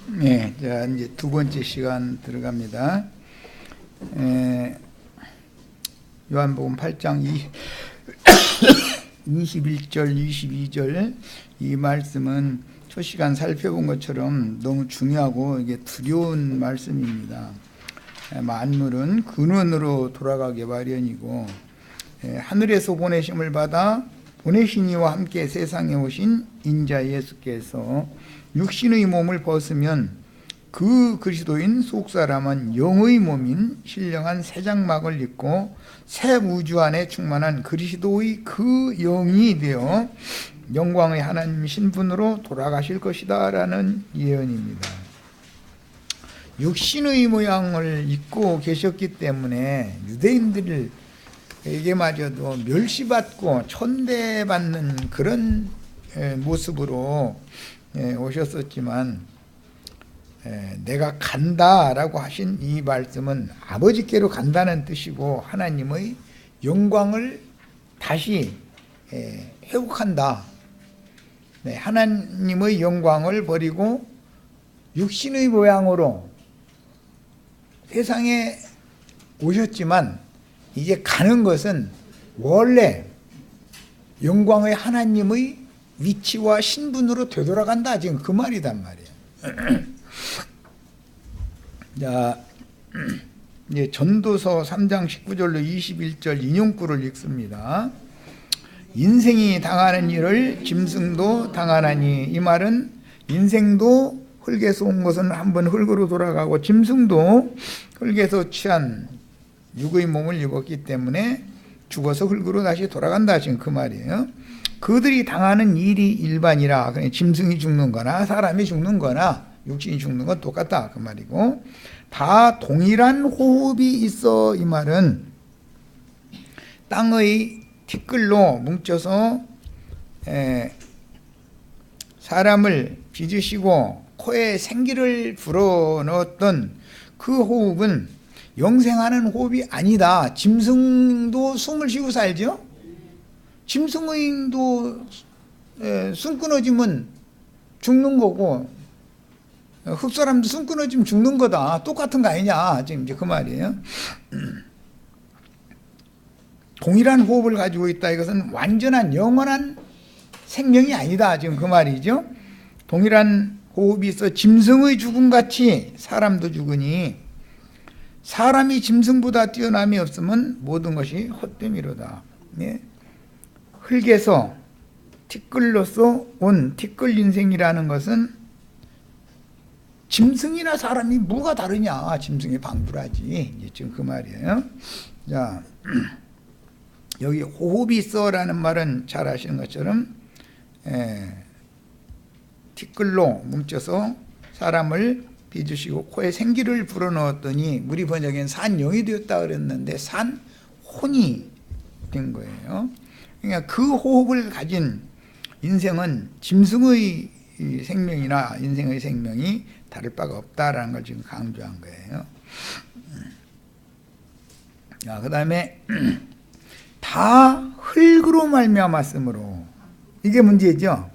네, 자 이제 두 번째 시간 들어갑니다. 요한복음 8장 21절, 22절 이 말씀은 첫 시간 살펴본 것처럼 너무 중요하고 이게 두려운 말씀입니다. 만물은 근원으로 돌아가기 마련이고 하늘에서 보내심을 받아 보내신 이와 함께 세상에 오신 인자 예수께서 육신의 몸을 벗으면 그 그리스도인 속사람은 영의 몸인 신령한 새 장막을 입고 새 우주 안에 충만한 그리스도의 그 영이 되어 영광의 하나님 신분으로 돌아가실 것이다 라는 예언입니다. 육신의 모양을 입고 계셨기 때문에 유대인들에게마저도 멸시받고 천대받는 그런 모습으로 오셨었지만 내가 간다라고 하신 이 말씀은 아버지께로 간다는 뜻이고 하나님의 영광을 다시 회복한다. 하나님의 영광을 버리고 육신의 모양으로 세상에 오셨지만 이제 가는 것은 원래 영광의 하나님의 위치와 신분으로 되돌아간다. 지금 그 말이단 말이에요. 자, 이제 전도서 3장 19절로 21절 인용구를 읽습니다. 인생이 당하는 일을 짐승도 당하나니, 이 말은 인생도 흙에서 온 것은 한번 흙으로 돌아가고 짐승도 흙에서 취한 육의 몸을 입었기 때문에 죽어서 흙으로 다시 돌아간다. 지금 그 말이에요. 그들이 당하는 일이 일반이라. 그냥 짐승이 죽는 거나 사람이 죽는 거나 육신이 죽는 건 똑같다 그 말이고, 다 동일한 호흡이 있어. 이 말은 땅의 티끌로 뭉쳐서 사람을 빚으시고 코에 생기를 불어넣었던 그 호흡은 영생하는 호흡이 아니다. 짐승도 숨을 쉬고 살죠. 짐승도 숨 끊어지면 죽는 거고 흙사람도 숨 끊어지면 죽는 거다. 똑같은 거 아니냐. 지금 이제 그 말이에요. 동일한 호흡을 가지고 있다. 이것은 완전한 영원한 생명이 아니다. 지금 그 말이죠. 동일한 호흡이 있어 짐승의 죽음같이 사람도 죽으니 사람이 짐승보다 뛰어남이 없으면 모든 것이 헛됨이로다. 흙에서 티끌로서 온 티끌 인생이라는 것은 짐승이나 사람이 뭐가 다르냐. 짐승이 방불하지. 지금 그 말이에요. 자, 여기 호흡이 있어라는 말은 잘 아시는 것처럼 티끌로 뭉쳐서 사람을 빚으시고 코에 생기를 불어넣었더니 우리 번역엔 산영이 되었다 그랬는데 산혼이 된 거예요. 그러니까 그 호흡을 가진 인생은 짐승의 생명이나 인생의 생명이 다를 바가 없다라는 걸 지금 강조한 거예요. 자, 그 다음에 다 흙으로 말미암았으므로, 이게 문제죠.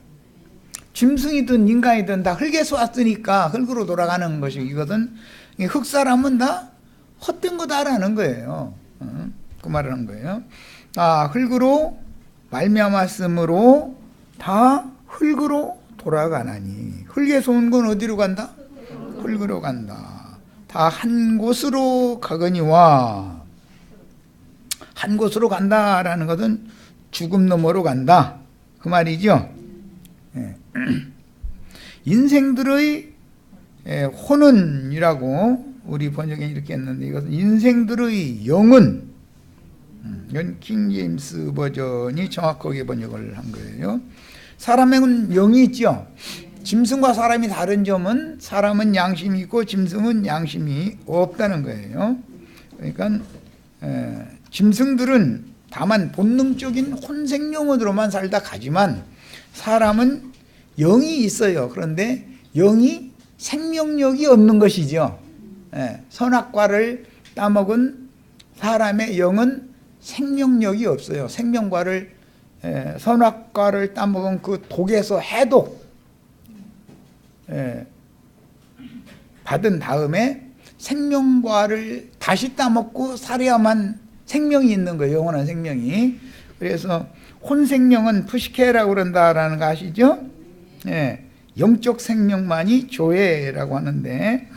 짐승이든 인간이든 다 흙에서 왔으니까 흙으로 돌아가는 것이 이거든. 흙사람은 다 헛된 거다라는 거예요. 그 말을 한 거예요. 흙으로 말미암았으므로 다 흙으로 돌아가나니. 흙에서 온 건 어디로 간다? 흙으로 간다. 다 한 곳으로 가거니와. 한 곳으로 간다라는 것은 죽음 너머로 간다 그 말이죠. 인생들의 혼은이라고 우리 번역에 이렇게 했는데, 이것은 인생들의 영은, 이건 킹제임스 버전이 정확하게 번역을 한 거예요. 사람에는 영이 있죠. 짐승과 사람이 다른 점은 사람은 양심이 있고 짐승은 양심이 없다는 거예요. 그러니까 짐승들은 다만 본능적인 혼생영혼으로만 살다 가지만 사람은 영이 있어요. 그런데 영이 생명력이 없는 것이죠. 선악과를 따먹은 사람의 영은 생명력이 없어요. 생명과를 선악과를 따먹은 그 독에서 해독 받은 다음에 생명과를 다시 따먹고 살아야만 생명이 있는 거예요. 영원한 생명이. 그래서 혼생명은 푸시케라고 그런다라는 거 아시죠? 예, 영적 생명만이 조회라고 하는데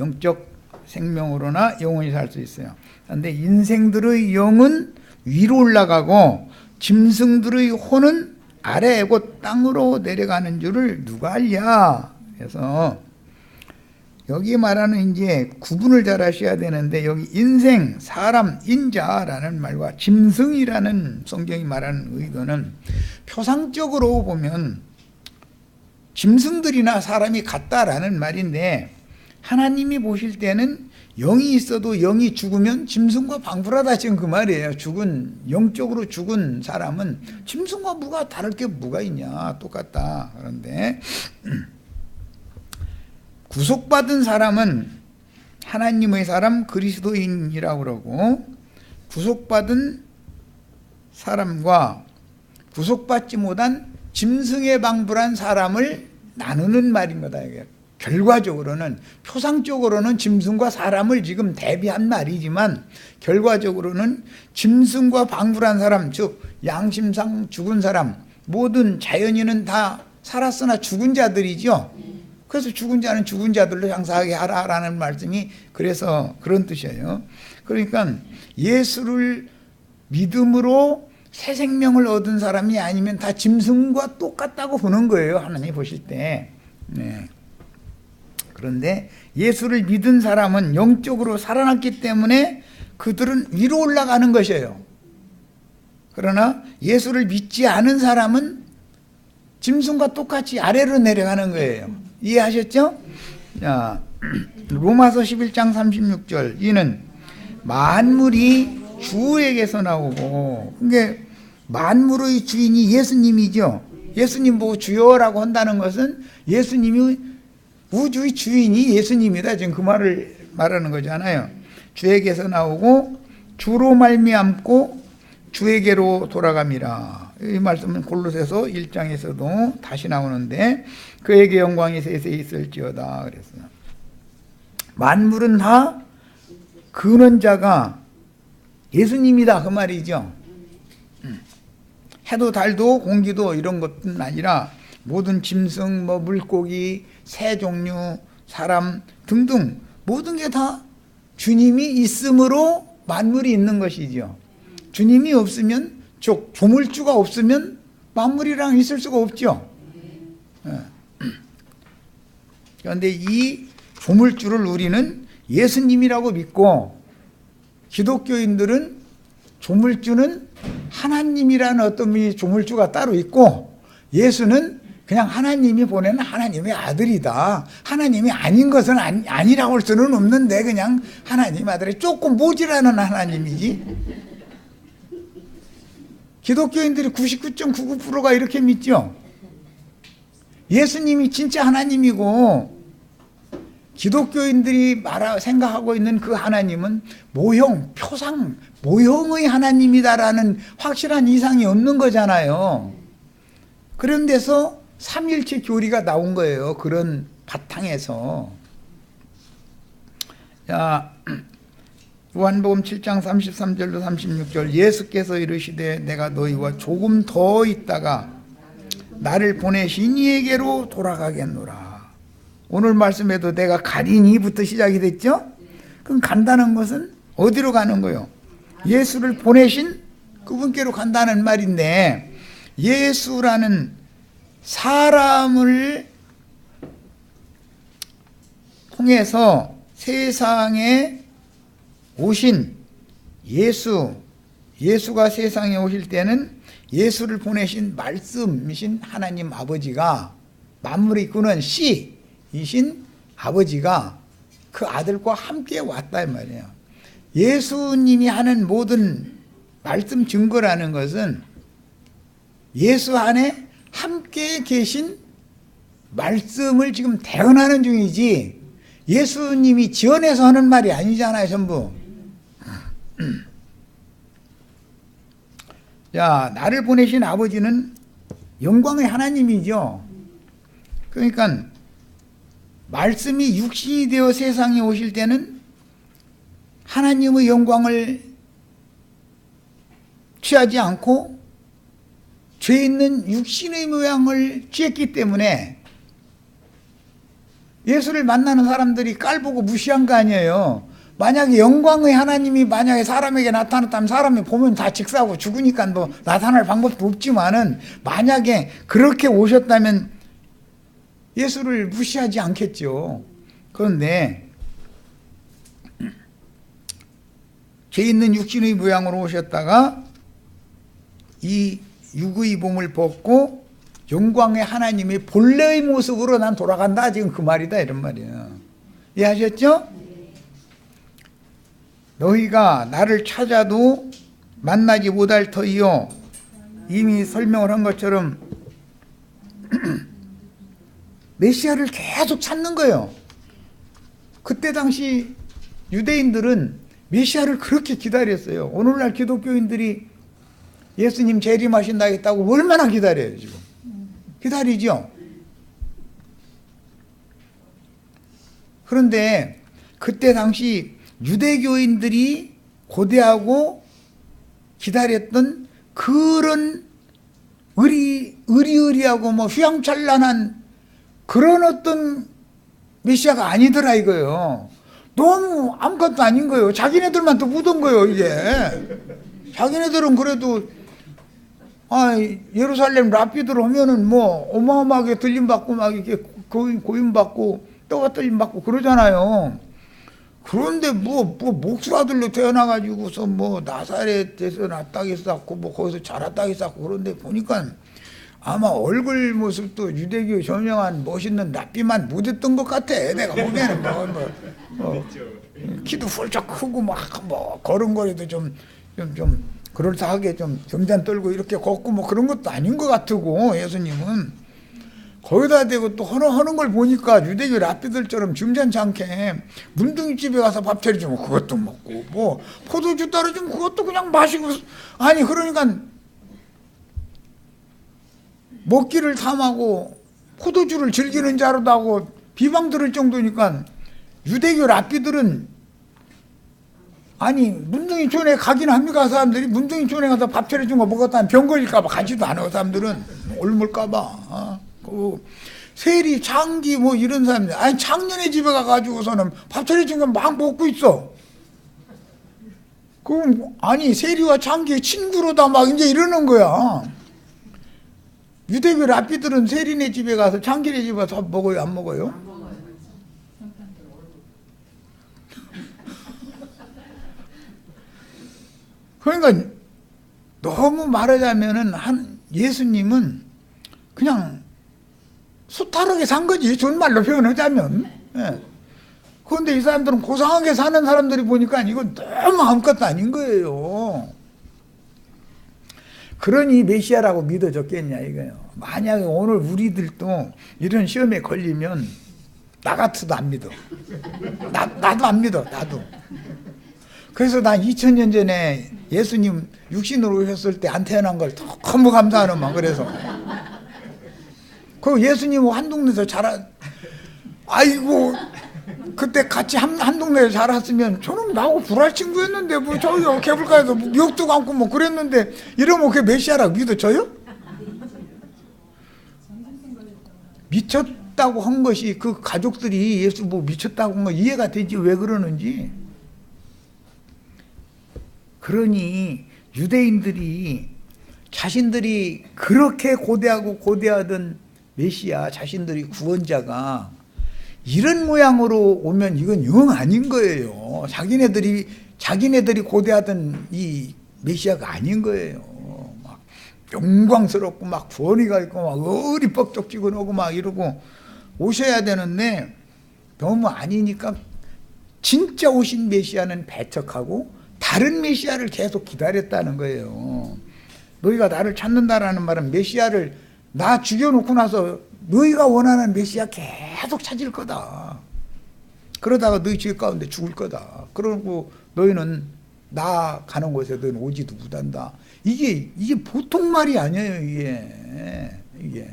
영적 생명으로나 영원히 살 수 있어요. 그런데 인생들의 영은 위로 올라가고 짐승들의 혼은 아래 곧 땅으로 내려가는 줄을 누가 알랴. 그래서 여기 말하는 이제 구분을 잘 하셔야 되는데 여기 인생, 사람, 인자라는 말과 짐승이라는 성경이 말하는 의도는 표상적으로 보면 짐승들이나 사람이 같다라는 말인데 하나님이 보실 때는 영이 있어도 영이 죽으면 짐승과 방불하다 지금 그 말이에요. 영적으로 죽은 사람은 짐승과 뭐가 다를 게 뭐가 있냐, 똑같다. 그런데 구속받은 사람은 하나님의 사람 그리스도인이라고 그러고 구속받은 사람과 구속받지 못한 짐승에 방불한 사람을 나누는 말인 거다. 결과적으로는 표상적으로는 짐승과 사람을 지금 대비한 말이지만 결과적으로는 짐승과 방불한 사람, 즉 양심상 죽은 사람, 모든 자연인은 다 살았으나 죽은 자들이죠. 그래서 죽은 자는 죽은 자들로 장사하게 하라라는 말씀이 그래서 그런 뜻이에요. 그러니까 예수를 믿음으로 새 생명을 얻은 사람이 아니면 다 짐승과 똑같다고 보는 거예요. 하나님 보실 때. 네. 그런데 예수를 믿은 사람은 영적으로 살아났기 때문에 그들은 위로 올라가는 것이에요. 그러나 예수를 믿지 않은 사람은 짐승과 똑같이 아래로 내려가는 거예요. 이해하셨죠? 자, 로마서 11장 36절 이는 만물이 주에게서 나오고 그게 만물의 주인이 예수님이죠. 예수님 보고 주여라고 한다는 것은 예수님이 우주의 주인이 예수님이다. 지금 그 말을 말하는 거잖아요. 주에게서 나오고 주로 말미암고 주에게로 돌아갑니다. 이 말씀은 골로새서 1장에서도 다시 나오는데 그에게 영광이 세세히 있을지어다 그랬어요. 만물은 다 근원자가 예수님이다 그 말이죠. 해도 달도 공기도 이런 것뿐 아니라 모든 짐승, 물고기, 새 종류, 사람 등등 모든 게 다 주님이 있음으로 만물이 있는 것이죠. 주님이 없으면 조물주가 없으면 만물이랑 있을 수가 없죠. 그런데 이 조물주를 우리는 예수님이라고 믿고 기독교인들은 조물주는 하나님이라는 어떤 분이 조물주가 따로 있고 예수는 그냥 하나님이 보내는 하나님의 아들이다. 하나님이 아닌 것은 아니라고 할 수는 없는데 그냥 하나님 아들이 조금 모자라는 하나님이지. 기독교인들이 99.99%가 이렇게 믿죠. 예수님이 진짜 하나님이고 기독교인들이 생각하고 있는 그 하나님은 모형, 표상, 모형의 하나님이다라는 확실한 이상이 없는 거잖아요. 그런 데서 삼일체 교리가 나온 거예요. 그런 바탕에서. 자, 요한복음 7장 33절로 36절 예수께서 이르시되 내가 너희와 조금 더 있다가 나를 보내신 이에게로 돌아가겠노라. 오늘 말씀에도 내가 가리니부터 시작이 됐죠? 그럼 간다는 것은 어디로 가는 거예요? 예수를 보내신 그분께로 간다는 말인데 예수라는 사람을 통해서 세상에 오신 예수가 세상에 오실 때는 예수를 보내신 말씀이신 하나님 아버지가 만물의 근원 씨이신 아버지가 그 아들과 함께 왔다 이 말이에요. 예수님이 하는 모든 말씀 증거라는 것은 예수 안에 함께 계신 말씀을 지금 대언하는 중이지 예수님이 지어내서 하는 말이 아니잖아요. 전부. 자, 나를 보내신 아버지는 영광의 하나님이죠. 그러니까 말씀이 육신이 되어 세상에 오실 때는 하나님의 영광을 취하지 않고 죄 있는 육신의 모양을 취했기 때문에 예수를 만나는 사람들이 깔보고 무시한 거 아니에요. 만약에 영광의 하나님이 만약에 사람에게 나타났다면 사람이 보면 다 직사하고 죽으니까 뭐 나타날 방법도 없지만은 만약에 그렇게 오셨다면 예수를 무시하지 않겠죠. 그런데 죄 있는 육신의 모양으로 오셨다가 이 육의 몸을 벗고 영광의 하나님의 본래의 모습으로 난 돌아간다. 지금 그 말이다. 이런 말이에요. 이해하셨죠? 너희가 나를 찾아도 만나지 못할 터이요. 이미 설명을 한 것처럼 메시아를 계속 찾는 거예요. 그때 당시 유대인들은 메시아를 그렇게 기다렸어요. 오늘날 기독교인들이 예수님 재림하신다 했다고 얼마나 기다려요 지금. 기다리죠. 그런데 그때 당시 유대교인들이 고대하고 기다렸던 그런 의리의리하고 뭐 휘황찬란한 그런 어떤 메시아가 아니더라 이거예요. 너무 아무것도 아닌 거예요. 자기네들만 더 묻은 거예요 이게. 자기네들은 그래도 예루살렘 랍비들 오면은 뭐 어마어마하게 들림받고 막 이렇게 고임받고 떠가 들림받고 그러잖아요. 그런데 뭐 목수아들로 태어나가지고서 뭐 나사렛에서 났다기 쌓고 뭐 거기서 자랐다기 쌓고 그런데 보니까 아마 얼굴 모습도 유대교 전형한 멋있는 랍비만 묻었던 것 같아. 내가 보기에는 키도 훌쩍 크고 막 뭐 걸음걸이도 좀 그럴싸하게 좀 점잖 떨고 이렇게 걷고 뭐 그런 것도 아닌 것 같고 예수님은 거기다 대고 또 하는 걸 보니까 유대교 랍비들처럼 점잖지 않게 문둥이 집에 가서 밥 차려주면 그것도 먹고 뭐 포도주 따라주면 그것도 그냥 마시고 아니 그러니까 먹기를 탐하고 포도주를 즐기는 자로도 하고 비방 들을 정도니까 유대교 랍비들은 아니 문둥이 촌에 가긴 합니까? 사람들이 문둥이 촌에 가서 밥 차려준 거 먹었다면 병 걸릴까봐 가지도 않아. 사람들은 옮을까봐. 세리 장기 뭐 이런 사람들 아니 창년의 집에 가가지고서는 밥 차려준 거 막 먹고 있어. 그럼 아니 세리와 장기의 친구로다 막 이제 이러는 거야. 유대교 랍비들은 세리네 집에 가서 장기네 집에 가서 밥 먹어요? 안 먹어요? 그러니까 너무 말하자면은 예수님은 그냥 수탈하게 산 거지. 존말로 표현하자면. 예. 그런데 이 사람들은 고상하게 사는 사람들이 보니까 이건 너무 아무것도 아닌 거예요. 그러니 메시아라고 믿어졌겠냐 이거예요. 만약에 오늘 우리들도 이런 시험에 걸리면 나 같아도 안 믿어. 나도 안 믿어. 나도. 그래서 난 2000년 전에 예수님 육신으로 오셨을 때 안 태어난 걸 너무 감사하는 막 그래서. 그 예수님 한 동네에서 아이고 그때 같이 한 동네에서 자랐으면 저는 나하고 불알 친구였는데 뭐 저기 개불가에서 욕도 감고 뭐 그랬는데 이러면 그게 메시아라고 믿어져요? 미쳤다고 한 것이 그 가족들이 예수 뭐 미쳤다고 한 거 이해가 되지 왜 그러는지. 그러니 유대인들이 자신들이 그렇게 고대하던 메시아 자신들이 구원자가 이런 모양으로 오면 이건 영 아닌 거예요. 자기네들이 고대하던 이 메시아가 아닌 거예요. 막 영광스럽고 막 권위가 있고 막 어리 뻑적지근하고 막 이러고 오셔야 되는데 너무 아니니까 진짜 오신 메시아는 배척하고 다른 메시아를 계속 기다렸다는 거예요. 너희가 나를 찾는다라는 말은 메시아를 나 죽여놓고 나서 너희가 원하는 메시아 계속 찾을 거다. 그러다가 너희 죄 가운데 죽을 거다. 그러고 너희는 나 가는 곳에 너희는 오지도 못한다. 이게 보통 말이 아니에요. 이게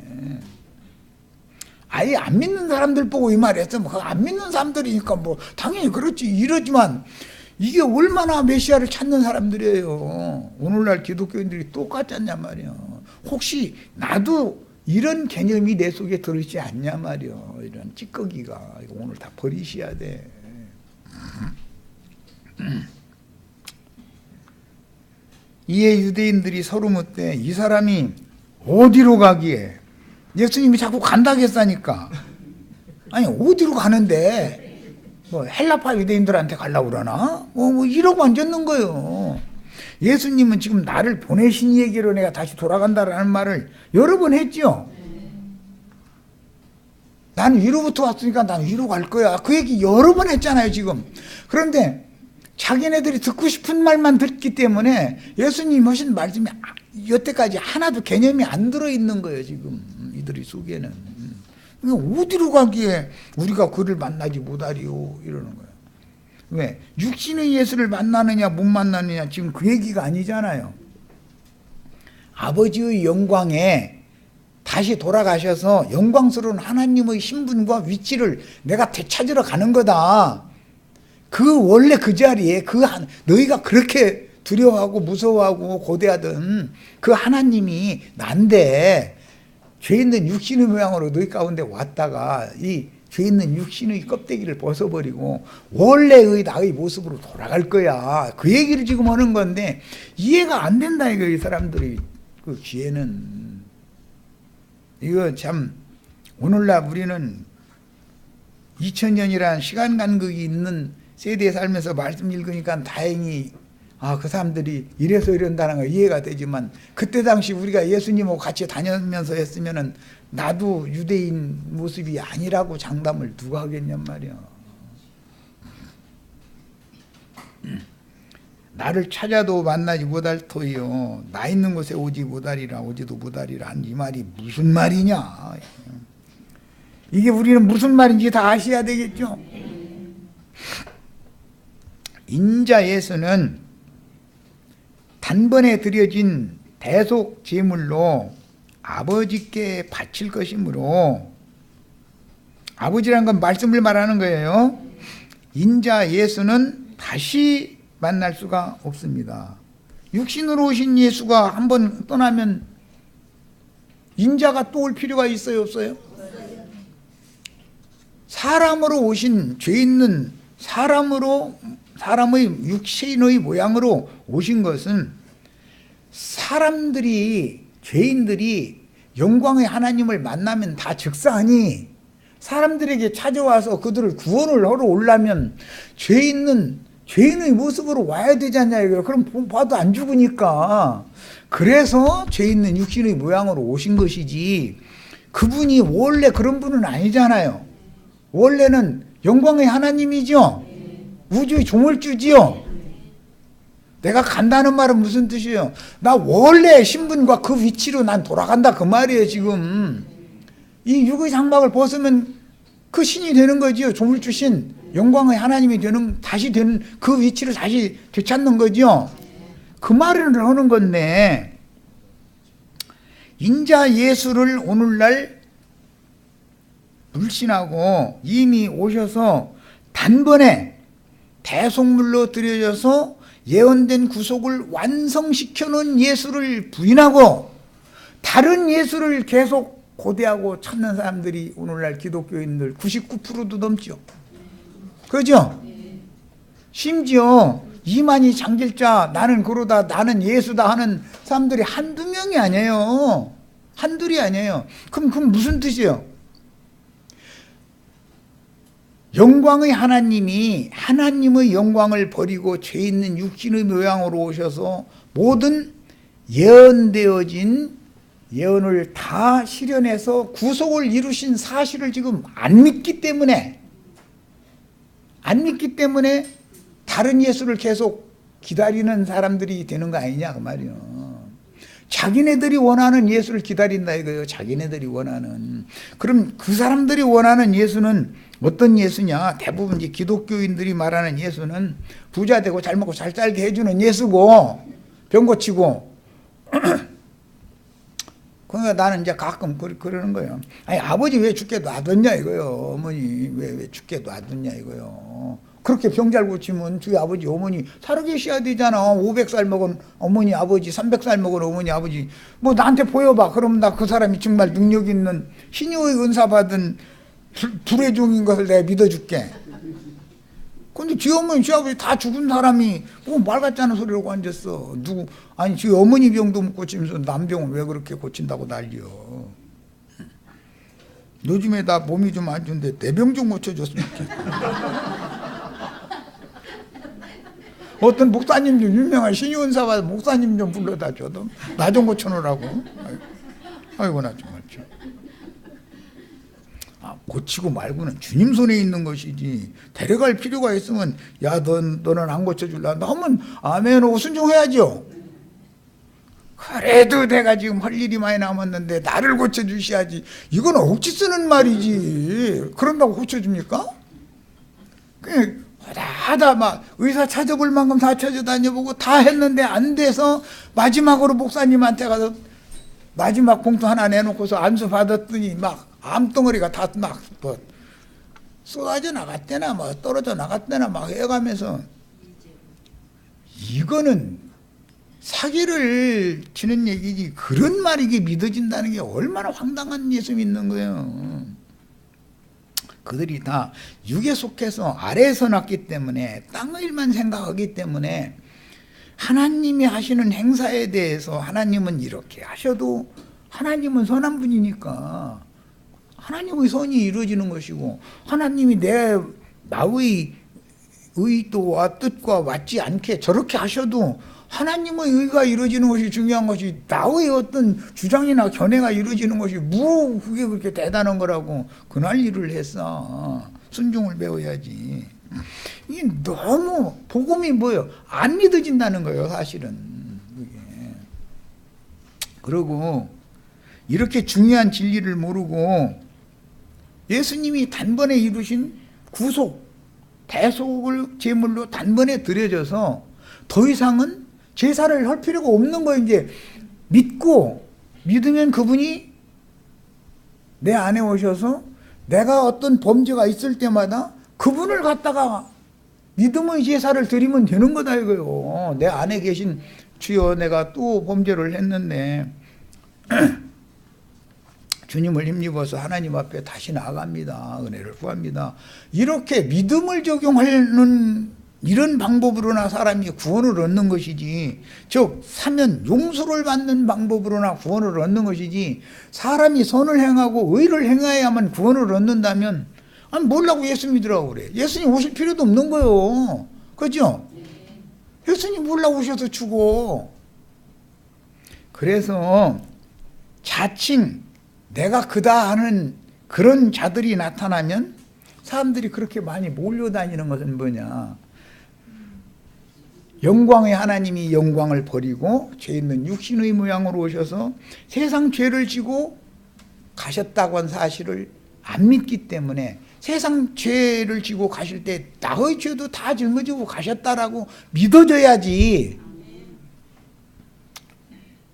아예 안 믿는 사람들 보고 이 말했어. 뭐 안 믿는 사람들이니까 뭐 당연히 그렇지 이러지만 이게 얼마나 메시아를 찾는 사람들이에요. 오늘날 기독교인들이 똑같지 않냐 말이야. 혹시 나도 이런 개념이 내 속에 들어있지 않냐 말이야. 이런 찌꺼기가 이거 오늘 다 버리셔야 돼. 이에 유대인들이 서로 묻되 이 사람이 어디로 가기에 예수님이 자꾸 간다고 했다니까. 아니 어디로 가는데 뭐 헬라파 유대인들한테 가려고 그러나? 뭐 이러고 앉았는 거예요. 예수님은 지금 나를 보내신 얘기로 내가 다시 돌아간다라는 말을 여러 번 했죠. 나는 위로부터 왔으니까 난 위로 갈 거야. 그 얘기 여러 번 했잖아요 지금. 그런데 자기네들이 듣고 싶은 말만 듣기 때문에 예수님이 하신 말씀이 여태까지 하나도 개념이 안 들어있는 거예요 지금 이들이 속에는. 어디로 가기에 우리가 그를 만나지 못하리요 이러는 거예요. 왜? 육신의 예수를 만나느냐 못 만나느냐 지금 그 얘기가 아니잖아요. 아버지의 영광에 다시 돌아가셔서 영광스러운 하나님의 신분과 위치를 내가 되찾으러 가는 거다. 그 원래 그 자리에 너희가 그렇게 두려워하고 무서워하고 고대하던 그 하나님이 난데 죄 있는 육신의 모양으로 너희 가운데 왔다가 이 죄 있는 육신의 껍데기를 벗어버리고 원래의 나의 모습으로 돌아갈 거야. 그 얘기를 지금 하는 건데 이해가 안 된다 이거 이 사람들이 그 귀에는. 이거 참 오늘날 우리는 2000년이라는 시간 간극이 있는 세대에 살면서 말씀 읽으니까 다행히 그 사람들이 이래서 이런다는 거 이해가 되지만 그때 당시 우리가 예수님하고 같이 다니면서 했으면은 나도 유대인 모습이 아니라고 장담을 누가 하겠냔 말이야. 나를 찾아도 만나지 못할 터이요 나 있는 곳에 오지 못하리라 오지도 못하리라 이 말이 무슨 말이냐. 이게 우리는 무슨 말인지 다 아셔야 되겠죠. 인자 예수는 단번에 드려진 대속 제물로 아버지께 바칠 것이므로 아버지란 건 말씀을 말하는 거예요. 인자 예수는 다시 만날 수가 없습니다. 육신으로 오신 예수가 한번 떠나면 인자가 또 올 필요가 있어요 없어요? 사람으로 오신 죄 있는 사람의 육신의 모양으로 오신 것은 사람들이 죄인들이 영광의 하나님을 만나면 다 즉사하니 사람들에게 찾아와서 그들을 구원을 하러 오려면 죄인의 모습으로 와야 되지 않냐 이거예요. 그럼 봐도 안 죽으니까. 그래서 죄 있는 육신의 모양으로 오신 것이지 그분이 원래 그런 분은 아니잖아요. 원래는 영광의 하나님이죠. 우주의 조물주지요. 내가 간다는 말은 무슨 뜻이에요? 나 원래 신분과 그 위치로 난 돌아간다 그 말이에요 지금. 이 육의 장막을 벗으면 그 신이 되는 거지요. 조물주신 영광의 하나님이 다시 되는 그 위치를 다시 되찾는 거죠. 그 말을 하는 건데 인자 예수를 오늘날 불신하고 이미 오셔서 단번에 대속물로 드려져서 예언된 구속을 완성시켜 놓은 예수를 부인하고 다른 예수를 계속 고대하고 찾는 사람들이 오늘날 기독교인들 99%도 넘죠. 그죠? 심지어 이만희 장길자 나는 그러다 나는 예수다 하는 사람들이 한두 명이 아니에요. 한둘이 아니에요. 그럼 무슨 뜻이에요? 영광의 하나님이 하나님의 영광을 버리고 죄 있는 육신의 모양으로 오셔서 모든 예언되어진 예언을 다 실현해서 구속을 이루신 사실을 지금 안 믿기 때문에 다른 예수를 계속 기다리는 사람들이 되는 거 아니냐 그 말이에요. 자기네들이 원하는 예수를 기다린다 이거예요. 자기네들이 원하는. 그럼 그 사람들이 원하는 예수는 어떤 예수냐? 대부분 이제 기독교인들이 말하는 예수는 부자 되고 잘 먹고 잘 살게 해주는 예수고 병 고치고 그러니까 나는 이제 가끔 그러는 거예요. 아니, 아버지 왜 죽게 놔뒀냐 이거요. 어머니 왜 죽게 놔뒀냐 이거요. 그렇게 병 잘 고치면 저희 아버지 어머니 살아계셔야 되잖아. 500살 먹은 어머니 아버지, 300살 먹은 어머니 아버지. 뭐 나한테 보여봐. 그럼 나 그 사람이 정말 능력 있는 신유의 은사 받은 불의 종인 것을 내가 믿어줄게. 근데 지 어머니, 지 아버지 다 죽은 사람이 뭐 말 같지 않은 소리라고 앉았어. 누구, 아니, 지 어머니 병도 못 고치면서 남 병을 왜 그렇게 고친다고 난리여. 요즘에 나 몸이 좀 안 좋은데 내 병 좀 고쳐줬으면 좋겠어. 어떤 목사님 좀 유명한 신유은사 받은 목사님 좀 불러다 줘도 나 좀 고쳐놓으라고. 아이고 나 정말 참. 고치고 말고는 주님 손에 있는 것이지 데려갈 필요가 있으면 야 너는 안 고쳐줄라 하면 아멘 하고 순종해야죠. 그래도 내가 지금 할 일이 많이 남았는데 나를 고쳐주셔야지. 이건 억지 쓰는 말이지. 그런다고 고쳐줍니까? 하다 막 의사 찾아볼 만큼 다 찾아다녀보고 다 했는데 안 돼서 마지막으로 목사님한테 가서 마지막 봉투 하나 내놓고서 안수 받았더니 막 암덩어리가 다 막 뭐 쏟아져 나갔대나 뭐 떨어져 나갔대나 막 해가면서 이거는 사기를 치는 얘기지. 그런 말이 이게 믿어진다는 게 얼마나 황당한 예수 믿는 거예요. 그들이 다 육에 속해서 아래에서 났기 때문에 땅의 일만 생각하기 때문에 하나님이 하시는 행사에 대해서 하나님은 이렇게 하셔도 하나님은 선한 분이니까 하나님의 선이 이루어지는 것이고 하나님이 나의 의도와 뜻과 맞지 않게 저렇게 하셔도 하나님의 의가 이루어지는 것이 중요한 것이 나의 어떤 주장이나 견해가 이루어지는 것이 그게 그렇게 대단한 거라고 그날 일을 했어. 순종을 배워야지. 이게 너무 복음이 뭐예요? 안 믿어진다는 거예요 사실은. 그리고 이렇게 중요한 진리를 모르고 예수님이 단번에 이루신 구속, 대속을 제물로 단번에 드려져서 더 이상은 제사를 할 필요가 없는 거예요. 이제 믿으면 그분이 내 안에 오셔서 내가 어떤 범죄가 있을 때마다 그분을 갖다가 믿음의 제사를 드리면 되는 거다 이거요. 내 안에 계신 주여 내가 또 범죄를 했는데 주님을 힘입어서 하나님 앞에 다시 나아갑니다. 은혜를 구합니다. 이렇게 믿음을 적용하는 이런 방법으로나 사람이 구원을 얻는 것이지, 즉 사면 용서를 받는 방법으로나 구원을 얻는 것이지, 사람이 선을 행하고 의를 행해야만 구원을 얻는다면 아니 뭐라고 예수 믿으라고 그래. 예수님 오실 필요도 없는 거예요. 그죠? 예수님 올라오셔서 죽어. 그래서 자칭 내가 그다 하는 그런 자들이 나타나면 사람들이 그렇게 많이 몰려다니는 것은 뭐냐, 영광의 하나님이 영광을 버리고 죄 있는 육신의 모양으로 오셔서 세상 죄를 지고 가셨다고 한 사실을 안 믿기 때문에, 세상 죄를 지고 가실 때 나의 죄도 다 짊어지고 가셨다라고 믿어줘야지.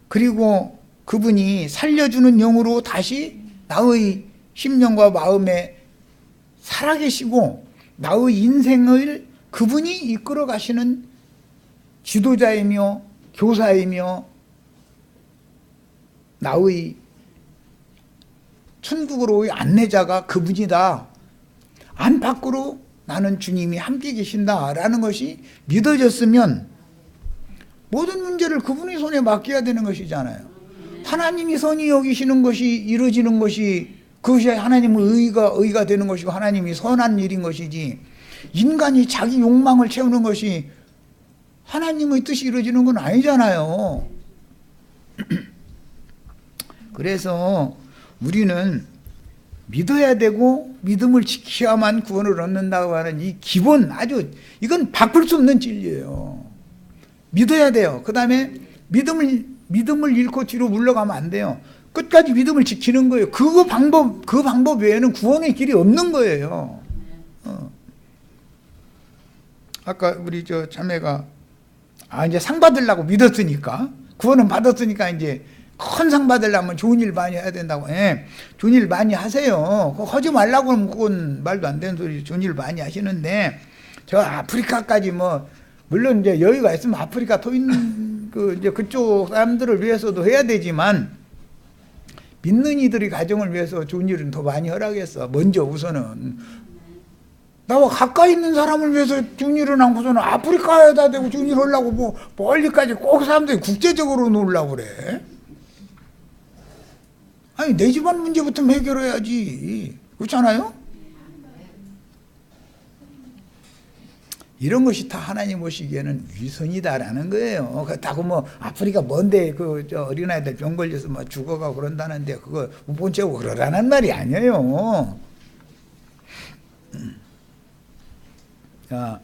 그리고 그분이 살려주는 영으로 다시 나의 심령과 마음에 살아계시고 나의 인생을 그분이 이끌어 가시는 지도자이며 교사이며 나의 천국으로의 안내자가 그분이다. 안팎으로 나는 주님이 함께 계신다라는 것이 믿어졌으면 모든 문제를 그분의 손에 맡겨야 되는 것이잖아요. 하나님이 선히 여기시는 것이 이루어지는 것이, 그것이 하나님의 의가 되는 것이고 하나님이 선한 일인 것이지, 인간이 자기 욕망을 채우는 것이 하나님의 뜻이 이루어지는 건 아니잖아요. 그래서 우리는 믿어야 되고 믿음을 지켜야만 구원을 얻는다고 하는 이 기본, 아주 이건 바꿀 수 없는 진리예요. 믿어야 돼요. 그 다음에 믿음을 잃고 뒤로 물러가면 안 돼요. 끝까지 믿음을 지키는 거예요. 그 방법 외에는 구원의 길이 없는 거예요. 아까 우리 저 자매가 이제 상 받으려고 믿었으니까, 구원은 받았으니까 이제 큰 상 받으려면 좋은 일 많이 해야 된다고. 예, 좋은 일 많이 하세요. 그거 하지 말라고 하면 그건 말도 안 되는 소리. 좋은 일 많이 하시는데 저 아프리카까지 뭐 물론 이제 여유가 있으면 아프리카 토인 이제 그쪽 사람들을 위해서도 해야 되지만 믿는 이들의 가정을 위해서 좋은 일은 더 많이 하라겠어. 먼저 우선은 나와 가까이 있는 사람을 위해서 좋은 일을 하고서는 아프리카에다 대고 좋은 일 하려고 뭐 멀리까지 꼭 사람들이 국제적으로 놀려고 그래. 아니 내 집안 문제부터 해결해야지. 그렇잖아요? 이런 것이 다 하나님 보시기에는 위선이다라는 거예요. 그렇다고 뭐 아프리카 먼데 저 어린아이들 병 걸려서 뭐 죽어가고 그런다는데 그거 못 본 채고 그러라는 말이 아니에요. 자,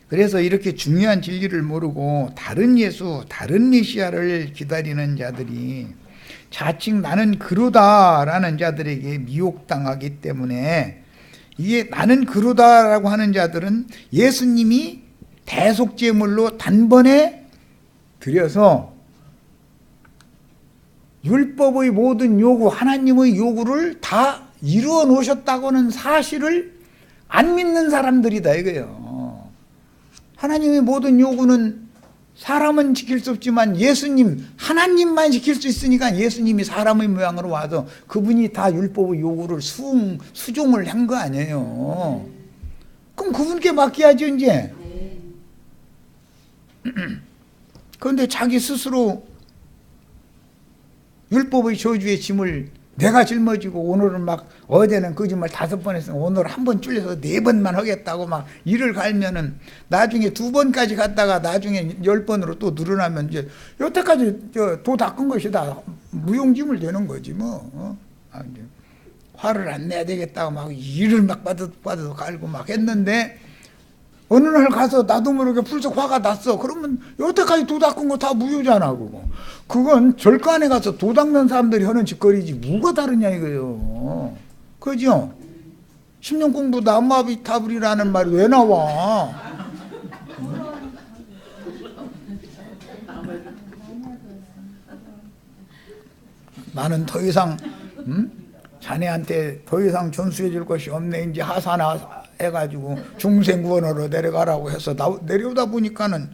그래서 이렇게 중요한 진리를 모르고 다른 예수, 다른 메시아를 기다리는 자들이 자칭 나는 그러다라는 자들에게 미혹당하기 때문에 이게 나는 그러다라고 하는 자들은 예수님이 대속제물로 단번에 드려서 율법의 모든 요구, 하나님의 요구를 다 이루어 놓으셨다고는 사실을 안 믿는 사람들이다 이거예요. 하나님의 모든 요구는 사람은 지킬 수 없지만 예수님, 하나님만 지킬 수 있으니까 예수님이 사람의 모양으로 와서 그분이 다 율법의 요구를 수종을 한 거 아니에요. 그럼 그분께 맡겨야죠 이제. 그런데 자기 스스로 율법의 저주의 짐을 내가 짊어지고 오늘은 막 어제는 거짓말 5번 했으면 오늘 한 번 줄여서 4번만 하겠다고 막 일을 갈면은 나중에 2번까지 갔다가 나중에 10번으로 또 늘어나면 이제 여태까지 도 닦은 것이 다 무용지물 되는 거지 뭐. 이제 화를 안 내야 되겠다고 막 일을 막 받아서 갈고 막 했는데 어느 날 가서 나도 모르게 불쑥 화가 났어. 그러면 여태까지 도 닦은 거 다 무효잖아 그거. 그건 절간에 가서 도 닦는 사람들이 하는 짓거리지 뭐가 다르냐 이거예요. 그죠? 10년 공부 나무아비타불이라는 말이 왜 나와? 나는 더 이상 자네한테 더 이상 전수해 줄 것이 없네. 이제 하사나 해가지고 중생구원으로 내려가라고 해서 내려오다 보니까는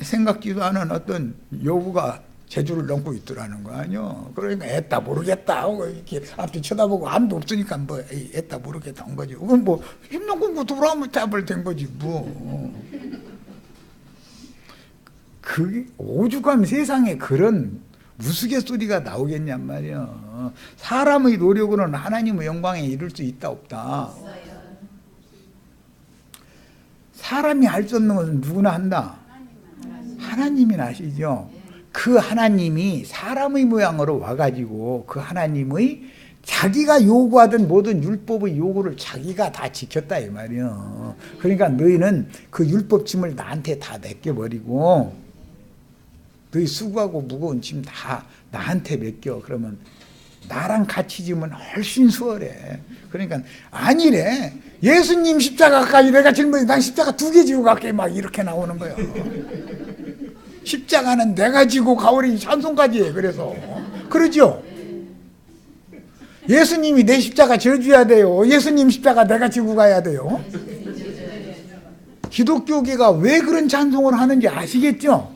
생각지도 않은 어떤 여부가 제주를 넘고 있더라는 거 아니요. 그러니까 애따 모르겠다 하고 이렇게 앞뒤 쳐다보고 아무도 없으니까 뭐 애따 모르겠다 한 거지. 그건 뭐 힘든 공부 돌아오면 답을 된 거지 뭐. 그 오죽하면 세상에 그런 무스갯소리가 나오겠냔 말이야. 사람의 노력으로는 하나님의 영광에 이를 수 있다 없다. 사람이 할 수 없는 것은 누구나 한다. 하나님이 아시죠? 그 하나님이 사람의 모양으로 와가지고 그 하나님의 자기가 요구하던 모든 율법의 요구를 자기가 다 지켰다 이 말이야. 그러니까 너희는 그 율법짐을 나한테 다 맡겨버리고 너희 수고하고 무거운 짐 다 나한테 맡겨. 그러면 나랑 같이 지면 훨씬 수월해. 그러니까 아니래. 예수님 십자가까지 내가 짊어지 난 십자가 2개 지고 갈게 막 이렇게 나오는 거야. 십자가는 내가 지고 가오리 찬송까지 해. 그래서 그러죠. 예수님이 내 십자가 져줘야 돼요. 예수님 십자가 내가 지고 가야 돼요. 기독교계가 왜 그런 찬송을 하는지 아시겠죠?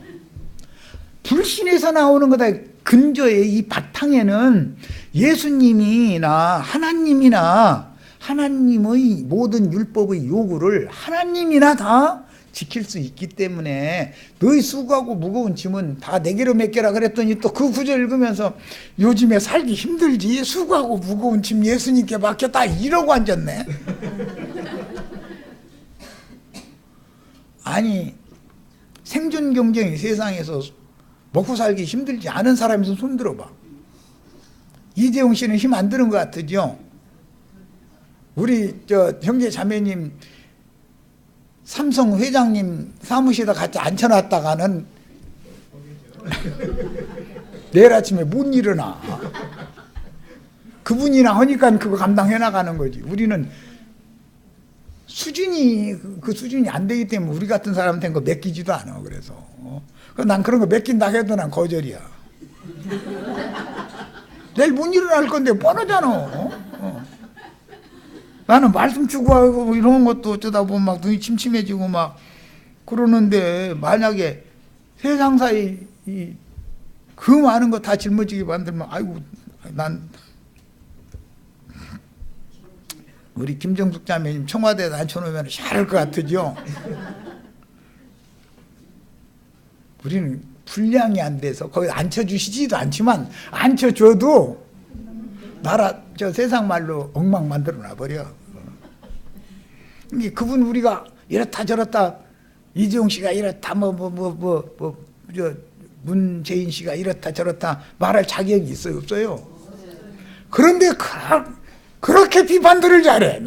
불신에서 나오는 거다. 근저의 이 바탕에는 예수님이나 하나님이나 하나님의 모든 율법의 요구를 하나님이나 다 지킬 수 있기 때문에 너희 수고하고 무거운 짐은 다 내게로 맡겨라 그랬더니 또 그 구절 읽으면서 요즘에 살기 힘들지 수고하고 무거운 짐 예수님께 맡겼다 이러고 앉았네. 아니 생존 경쟁이 세상에서 먹고 살기 힘들지 않은 사람에서 손 들어봐. 이재용 씨는 힘 안 드는 것 같으죠? 우리 형제 자매님 삼성 회장님 사무실에 같이 앉혀놨다가는 내일 아침에 못 일어나. 그분이나 하니까 그거 감당해 나가는 거지. 우리는 수준이 그 수준이 안 되기 때문에 우리 같은 사람한테는 그거 맡기지도 않아. 그래서 난 그런 거 맡긴다 해도 난 거절이야. 내일 못 일어날 건데 뻔하잖아. 나는 말씀 추구하고 이런 것도 어쩌다 보면 막 눈이 침침해지고 막 그러는데, 만약에 세상사에 그 많은 거 다 짊어지게 만들면, 아이고, 난 우리 김정숙 자매님 청와대에 앉혀놓으면 잘할 것 같으죠. 우리는 분량이 안 돼서 거기 앉혀주시지도 않지만, 앉혀줘도 나라 저 세상 말로 엉망 만들어 놔버려. 그분 우리가 이렇다 저렇다, 이재용 씨가 이렇다 저 문재인 씨가 이렇다 저렇다 말할 자격이 있어요, 없어요? 그런데 그렇게 비판들을 잘해.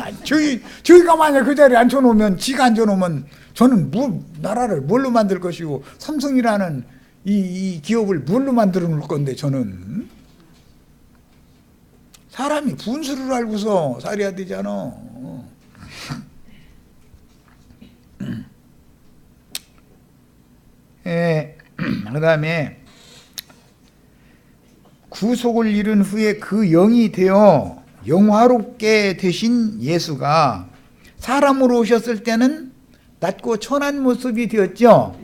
저희가 만약 그 자리에 앉혀놓으면, 지가 앉혀놓으면 저는 나라를 뭘로 만들 것이고, 삼성이라는 이 기업을 뭘로 만들어 놓을 건데, 저는 사람이 분수를 알고서 살아야 되잖아. 그 다음에 구속을 이룬 후에 그 영이 되어 영화롭게 되신 예수가 사람으로 오셨을 때는 낮고 천한 모습이 되었죠.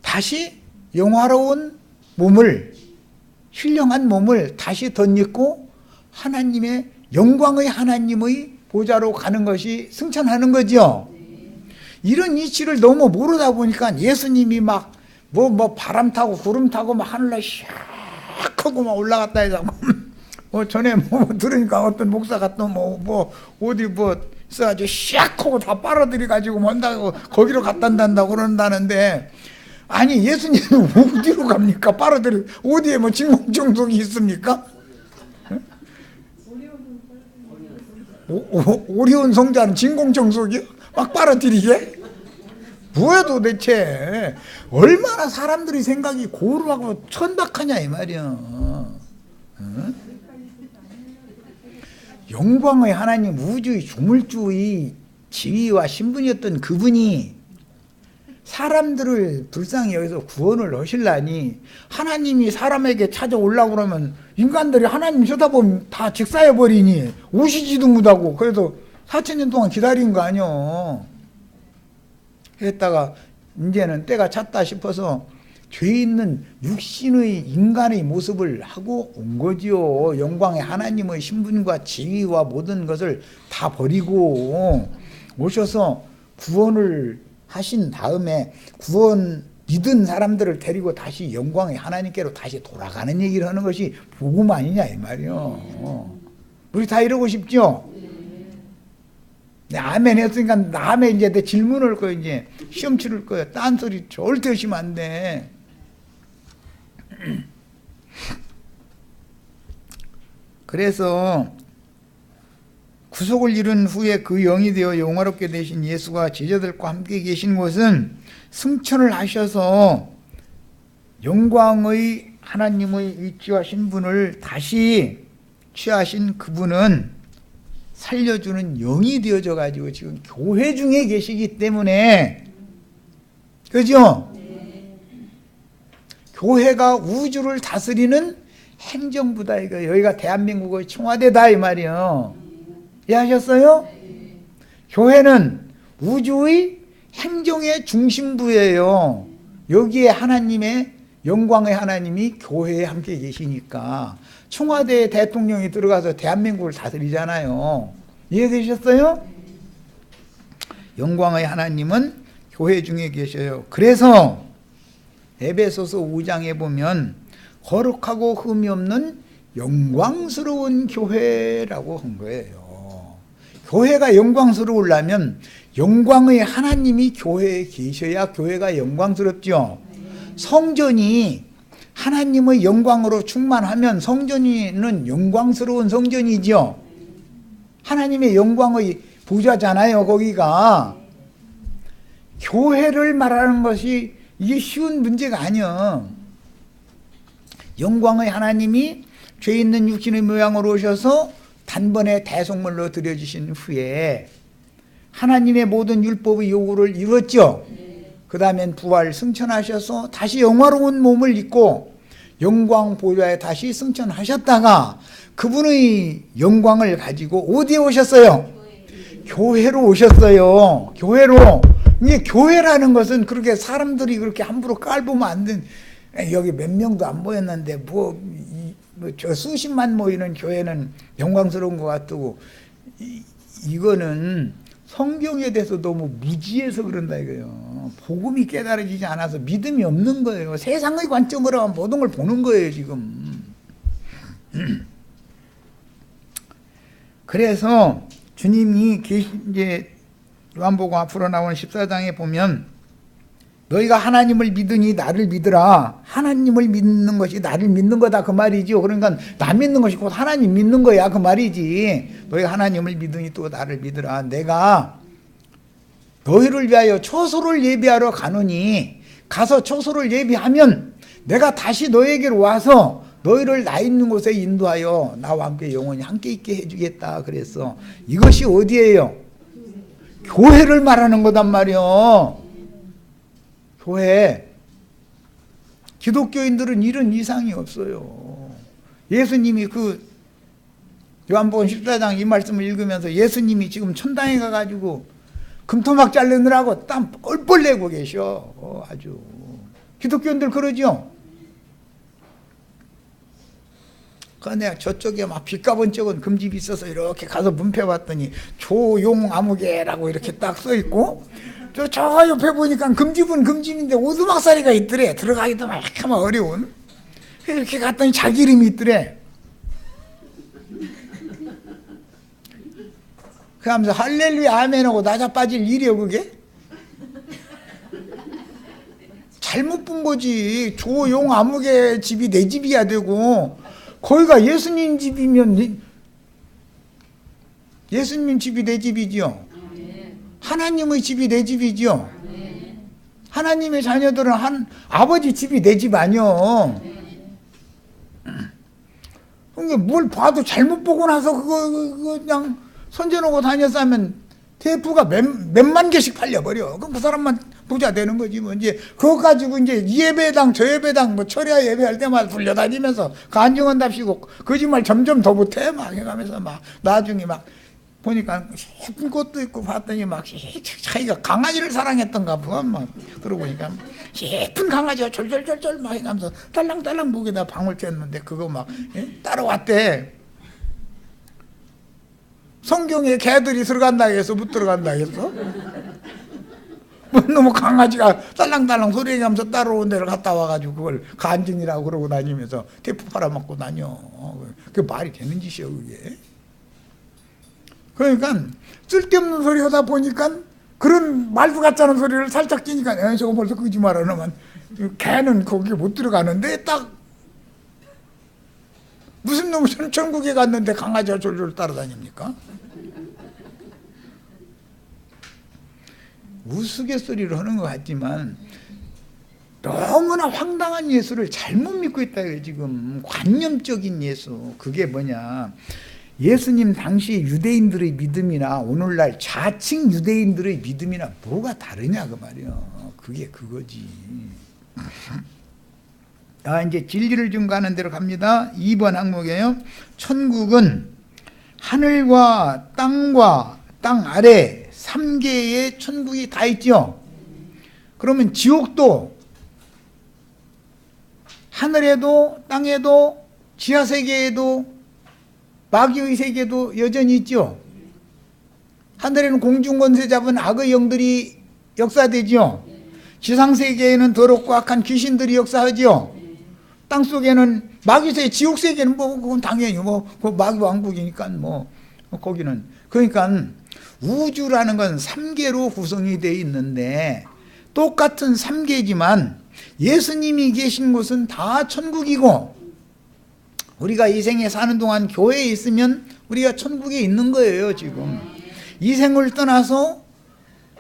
다시 영화로운 몸을, 신령한 몸을 다시 덧입고 하나님의 영광의 하나님의 보좌로 가는 것이 승천하는 거죠. 이런 이치를 너무 모르다 보니까 예수님이 막 바람 타고 구름 타고 막 하늘날 샥 하고 막 올라갔다 해서 전에 들으니까 어떤 목사가 또 어디 있어가지고 샥 하고 다 빨아들여 가지고 먼다고 거기로 갖다 단다고 그런다는데, 아니 예수님은 어디로 갑니까? 빨아들여 어디에 진공청소기 있습니까? 오리온 성자는 진공청소기요? 막 빨아들이게? 뭐야 도대체? 얼마나 사람들이 생각이 고루하고 천박하냐 이 말이야. 응? 영광의 하나님, 우주의 조물주의 지위와 신분이었던 그분이 사람들을 불쌍히 여기서 구원을 하시려니, 하나님이 사람에게 찾아오려고 그러면 인간들이 하나님 쳐다보면 다 직사해버리니 오시지도 못하고, 그래서 4000년 동안 기다린 거 아니요. 했다가 이제는 때가 찼다 싶어서 죄 있는 육신의 인간의 모습을 하고 온 거지요. 영광의 하나님의 신분과 지위와 모든 것을 다 버리고 오셔서 구원을 하신 다음에 구원 믿은 사람들을 데리고 다시 영광의 하나님께로 다시 돌아가는 얘기를 하는 것이 복음 아니냐 이 말이요. 우리 다 이러고 싶죠? 네, 아멘 했으니까 다음에 이제 내 질문을 할 거야. 이제 시험 치를 거야. 딴소리 절대 하시면 안 돼. 그래서 구속을 이룬 후에 그 영이 되어 영화롭게 되신 예수가 제자들과 함께 계신 곳은 승천을 하셔서 영광의 하나님의 위치와 신분을 다시 취하신 그분은 살려주는 영이 되어져 가지고 지금 교회 중에 계시기 때문에, 그죠? 교회가 우주를 다스리는 행정부다. 이거 여기가 대한민국의 청와대다 이 말이요. 이해하셨어요? 교회는 우주의 행정의 중심부예요. 여기에 하나님의 영광의 하나님이 교회에 함께 계시니까 청와대에 대통령이 들어가서 대한민국을 다스리잖아요. 이해되셨어요? 영광의 하나님은 교회 중에 계셔요. 그래서 에베소서 5장에 보면 거룩하고 흠이 없는 영광스러운 교회라고 한 거예요. 교회가 영광스러우려면 영광의 하나님이 교회에 계셔야 교회가 영광스럽죠. 성전이 하나님의 영광으로 충만하면 성전이는 영광스러운 성전이죠. 하나님의 영광의 보좌잖아요, 거기가. 교회를 말하는 것이 이게 쉬운 문제가 아니야. 영광의 하나님이 죄 있는 육신의 모양으로 오셔서 단번에 대속물로 드려주신 후에 하나님의 모든 율법의 요구를 이뤘죠. 그 다음엔 부활 승천하셔서 다시 영화로운 몸을 입고 영광 보좌에 다시 승천하셨다가 그분의 영광을 가지고 어디에 오셨어요? 교회로 오셨어요. 교회로. 이게 교회라는 것은 그렇게 사람들이 그렇게 함부로 깔보면 안 된, 여기 몇 명도 안 모였는데 저 수십만 모이는 교회는 영광스러운 것 같고, 이거는 성경에 대해서 너무 무지해서 그런다 이거예요. 복음이 깨달아지지 않아서 믿음이 없는 거예요. 세상의 관점으로 모든 걸 보는 거예요 지금. 그래서 주님이 이제 요한복음 앞으로 나오는 14장에 보면 너희가 하나님을 믿으니 나를 믿으라. 하나님을 믿는 것이 나를 믿는 거다 그 말이죠. 그러니까 나 믿는 것이 곧 하나님 믿는 거야 그 말이지. 너희가 하나님을 믿으니 또 나를 믿으라. 내가 너희를 위하여 초소를 예비하러 가노니 가서 초소를 예비하면 내가 다시 너희에게로 와서 너희를 나 있는 곳에 인도하여 나와 함께 영원히 함께 있게 해주겠다 그랬어. 이것이 어디예요? 교회를 말하는 거단 말이요. 교회. 기독교인들은 이런 이상이 없어요. 예수님이 요한복음 14장 이 말씀을 읽으면서 예수님이 지금 천당에 가가지고 금토막 자르느라고 땀 뻘뻘 내고 계셔. 아주. 기독교인들 그러죠? 내가 저쪽에 막 빚가본 쪽은 금집이 있어서 이렇게 가서 문패 봤더니 조용아무개라고 이렇게 딱 써있고 저 옆에 보니까 금집은 금집인데 오두막살이가 있더래. 들어가기도 막 어려운. 이렇게 갔더니 자기 이름이 있더래. 그 하면서 할렐루야 아멘하고 나자빠질 일이요 그게? 잘못 본 거지. 조용아무개 집이 내 집이야 되고 거기가 예수님 집이면 예수님 집이 내 집이지요. 하나님의 집이 내 집이지요. 하나님의 자녀들은 아버지 집이 내 집 아니요. 그러니까 뭘 봐도 잘못 보고 나서 그거 그냥 손져놓고 다녀서 하면 테이프가 몇만 개씩 팔려버려. 그럼 그 사람만 부자 되는 거지 뭐. 이제 그거 가지고 이제 이 예배당 저 예배당 뭐 철야 예배할 때마다 불려다니면서 간증한답시고 거짓말 점점 더 못해 막 해가면서 막 나중에 막 보니까 예쁜 꽃도 있고 봤더니 막 자기가 강아지를 사랑했던가 봐. 막 그러고 보니까 예쁜 강아지가 졸졸졸졸 막 해가면서 딸랑딸랑 목에다 방울 쬐는데 그거 막 따라왔대. 성경에 개들이 들어간다 해서 못 들어간다 해서 너무 강아지가 딸랑딸랑 소리하면서 따라온 데를 갔다 와가지고 그걸 간증이라고 그러고 다니면서 테이프 팔아먹고 다녀. 그게 말이 되는 짓이야 그게. 그러니까 쓸데없는 소리 하다 보니까 그런 말도 같지 않은 소리를 살짝 끼니까 저거 벌써 거짓말하는 개는 거기에 못 들어가는데 딱 무슨 놈이 천국에 갔는데 강아지가 졸졸 따라다닙니까? 우스갯소리를 하는 것 같지만 너무나 황당한 예수를 잘못 믿고 있다 지금. 관념적인 예수. 그게 뭐냐, 예수님 당시 유대인들의 믿음이나 오늘날 자칭 유대인들의 믿음이나 뭐가 다르냐 그 말이야. 그게 그거지. 이제 진리를 증거하는 대로 갑니다. 2번 항목이에요. 천국은 하늘과 땅 아래 3개의 천국이 다 있죠. 그러면 지옥도 하늘에도 땅에도 지하세계에도 마귀의 세계도 여전히 있죠. 하늘에는 공중권세 잡은 악의 영들이 역사되죠. 지상세계에는 더럽고 악한 귀신들이 역사하죠. 땅속에는 마귀세계, 지옥세계는 그건 당연히 그 마귀 왕국이니까 거기는. 그러니까 우주라는 건 3개로 구성이 되어 있는데 똑같은 3개지만 예수님이 계신 곳은 다 천국이고 우리가 이 생에 사는 동안 교회에 있으면 우리가 천국에 있는 거예요 지금. 이 생을 떠나서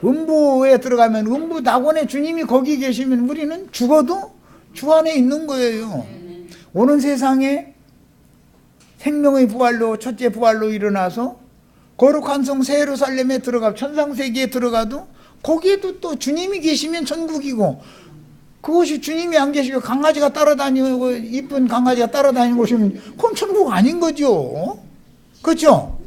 음부에 들어가면 음부 낙원에 주님이 거기 계시면 우리는 죽어도 주 안에 있는 거예요. 오는 세상에 생명의 부활로 첫째 부활로 일어나서 거룩한 성 새 예루살렘에 들어가 천상세계에 들어가도 거기에도 또 주님이 계시면 천국이고, 그것이 주님이 안 계시고 강아지가 따라다니고 이쁜 강아지가 따라다니는 곳이면 그건 천국 아닌 거죠. 그렇죠?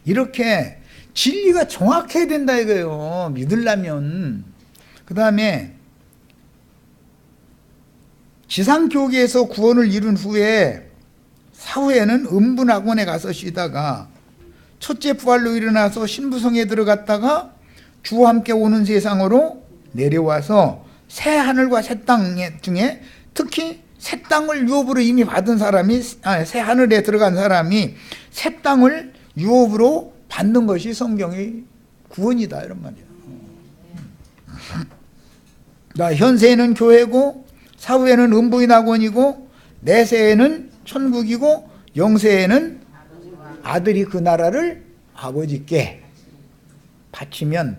이렇게 진리가 정확해야 된다 이거예요, 믿으려면. 그 다음에 지상교계에서 구원을 이룬 후에 사후에는 음분학원에 가서 쉬다가 첫째 부활로 일어나서 신부성에 들어갔다가 주와 함께 오는 세상으로 내려와서 새 하늘과 새 땅 중에 특히 새 땅을 유업으로 이미 받은 사람이, 새 하늘에 들어간 사람이 새 땅을 유업으로 받는 것이 성경의 구원이다 이런 말이에요. 현세에는 교회고 사후에는 음부인 학원이고 내세에는 천국이고 영세에는 아들이 그 나라를 아버지께 바치면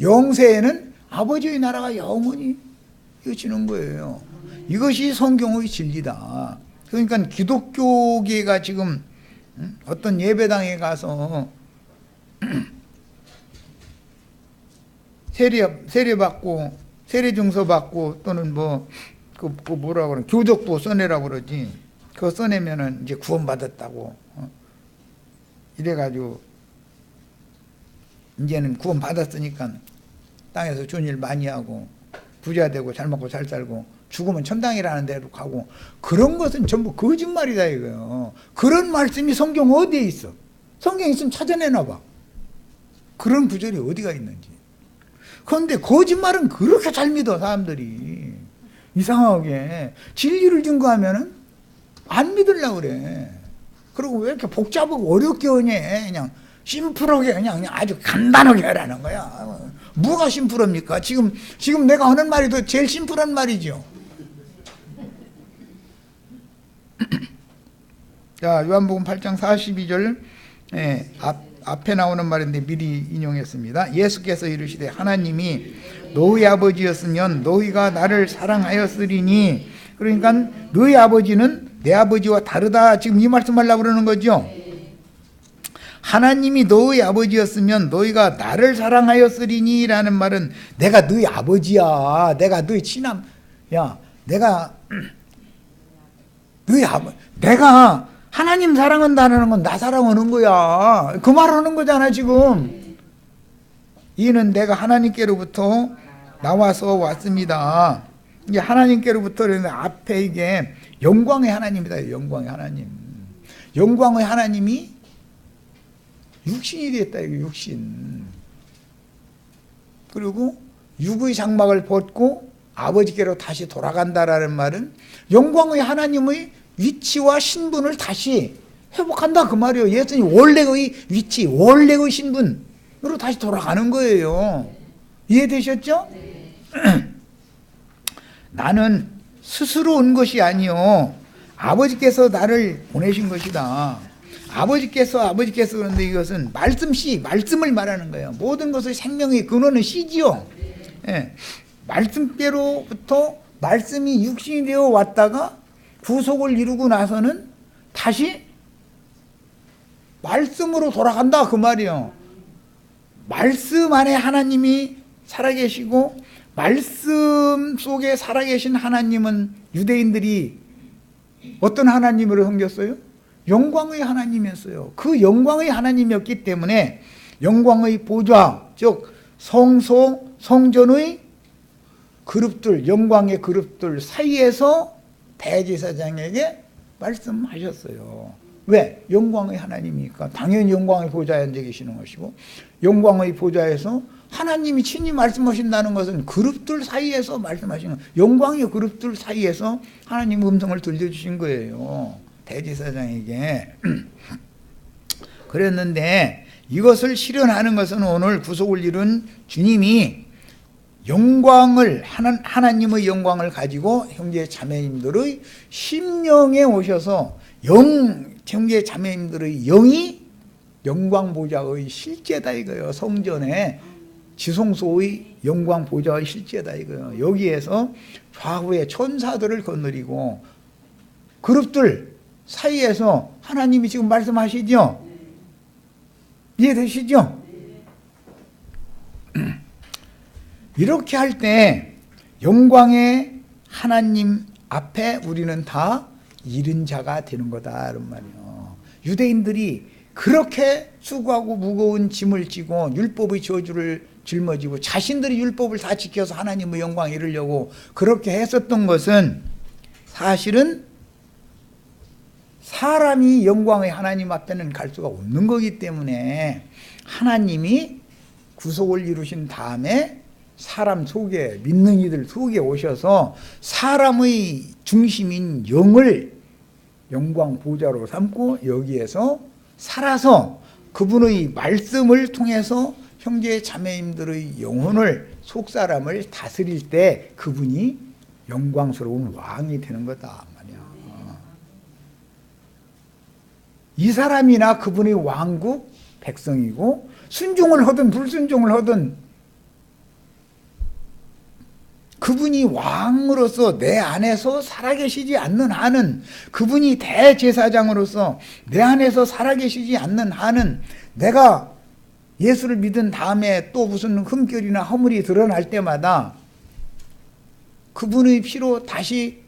영세에는 아버지의 나라가 영원히 이어지는 거예요. 이것이 성경의 진리다. 그러니까 기독교계가 지금 어떤 예배당에 가서 세례 받고 세례 증서 받고 또는 그 뭐라 그러 교적부 써내라고 그러지. 그거 써내면은 이제 구원받았다고. 이래가지고 이제는 구원받았으니까 땅에서 좋은 일 많이 하고 부자 되고 잘 먹고 잘 살고 죽으면 천당이라는 데로 가고, 그런 것은 전부 거짓말이다 이거예요. 그런 말씀이 성경 어디에 있어? 성경에 있으면 찾아내나 봐. 그런 구절이 어디가 있는지. 그런데 거짓말은 그렇게 잘 믿어 사람들이. 이상하게 진리를 증거하면은 안 믿으려고 그래. 그리고 왜 이렇게 복잡하고 어렵게 하냐. 그냥 심플하게 그냥 아주 간단하게 하라는 거야. 뭐가 심플합니까? 지금 내가 하는 말이 더 제일 심플한 말이죠. 자, 요한복음 8장 42절 앞에 나오는 말인데 미리 인용했습니다. 예수께서 이르시되 하나님이 너희 아버지였으면 너희가 나를 사랑하였으리니. 그러니까 너희 아버지는 내 아버지와 다르다, 지금 이 말씀하려고 그러는 거죠. 하나님이 너희 아버지였으면 너희가 나를 사랑하였으리니 라는 말은 내가 너희 아버지야, 내가 너희 친함야, 내가 너희 아버지, 내가 하나님 사랑한다는 건 나 사랑하는 거야, 그 말하는 거잖아 지금. 이는 내가 하나님께로부터 나와서 왔습니다. 이게 하나님께로부터 앞에 이게 영광의 하나님이다. 영광의 하나님. 영광의 하나님이 육신이 됐다. 이거 육신. 그리고 육의 장막을 벗고 아버지께로 다시 돌아간다라는 말은 영광의 하나님의 위치와 신분을 다시 회복한다 그 말이에요. 예수님 원래의 위치, 원래의 신분으로 다시 돌아가는 거예요. 이해되셨죠? 나는 스스로 온 것이 아니요 아버지께서 나를 보내신 것이다. 아버지께서 그런데 이것은 말씀을 말하는 거예요. 모든 것의 생명의 근원은 씨지요. 예. 말씀께로부터 말씀이 육신이 되어 왔다가 구속을 이루고 나서는 다시 말씀으로 돌아간다 그 말이에요. 말씀 안에 하나님이 살아계시고 말씀 속에 살아계신 하나님은 유대인들이 어떤 하나님으로 섬겼어요? 영광의 하나님이었어요. 그 영광의 하나님이었기 때문에 영광의 보좌, 즉 성소, 성전의 그룹들, 영광의 그룹들 사이에서 대제사장에게 말씀하셨어요. 왜? 영광의 하나님이니까 당연히 영광의 보좌에 앉아 계시는 것이고, 영광의 보좌에서 하나님이 친히 말씀하신다는 것은 그룹들 사이에서 말씀하시는 거예요. 영광의 그룹들 사이에서 하나님 음성을 들려주신 거예요, 대제사장에게. 그랬는데 이것을 실현하는 것은 오늘 구속을 이룬 주님이 영광을, 하나님의 영광을 가지고 형제 자매님들의 심령에 오셔서 형제 자매님들의 영이 영광 보좌의 실제다 이거예요. 성전에 지성소의 영광 보좌의 실제다 이거예요. 여기에서 좌우의 천사들을 거느리고 그룹들 사이에서 하나님이 지금 말씀하시죠? 이해되시죠? 이렇게 할 때 영광의 하나님 앞에 우리는 다 잃은 자가 되는 거다 이런 말이에요. 유대인들이 그렇게 수고하고 무거운 짐을 지고 율법의 저주를 짊어지고 자신들이 율법을 다 지켜서 하나님의 영광에 이르려고 그렇게 했었던 것은 사실은 사람이 영광의 하나님 앞에는 갈 수가 없는 거기 때문에 하나님이 구속을 이루신 다음에 사람 속에, 믿는 이들 속에 오셔서 사람의 중심인 영을 영광 보좌로 삼고 여기에서 살아서 그분의 말씀을 통해서 형제 자매님들의 영혼을, 속사람을 다스릴 때 그분이 영광스러운 왕이 되는 거다 말이야. 이 사람이나 그분의 왕국 백성이고 순종을 하든 불순종을 하든 그분이 왕으로서 내 안에서 살아계시지 않는 한은, 그분이 대제사장으로서 내 안에서 살아계시지 않는 한은, 내가 예수를 믿은 다음에 또 무슨 흠결이나 허물이 드러날 때마다 그분의 피로 다시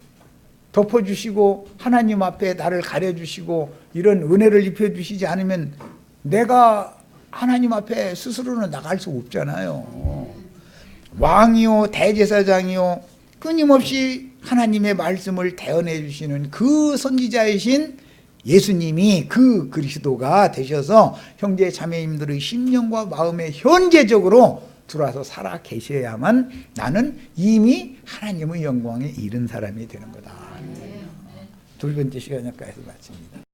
덮어주시고 하나님 앞에 나를 가려주시고 이런 은혜를 입혀주시지 않으면 내가 하나님 앞에 스스로는 나갈 수 없잖아요. 왕이요 대제사장이요 끊임없이 하나님의 말씀을 대언해 주시는 그 선지자이신 예수님이 그 그리스도가 되셔서 형제 자매님들의 심령과 마음에 현재적으로 들어와서 살아 계셔야만 나는 이미 하나님의 영광에 이른 사람이 되는 거다. 두 번째 시간 여기까지 마칩니다.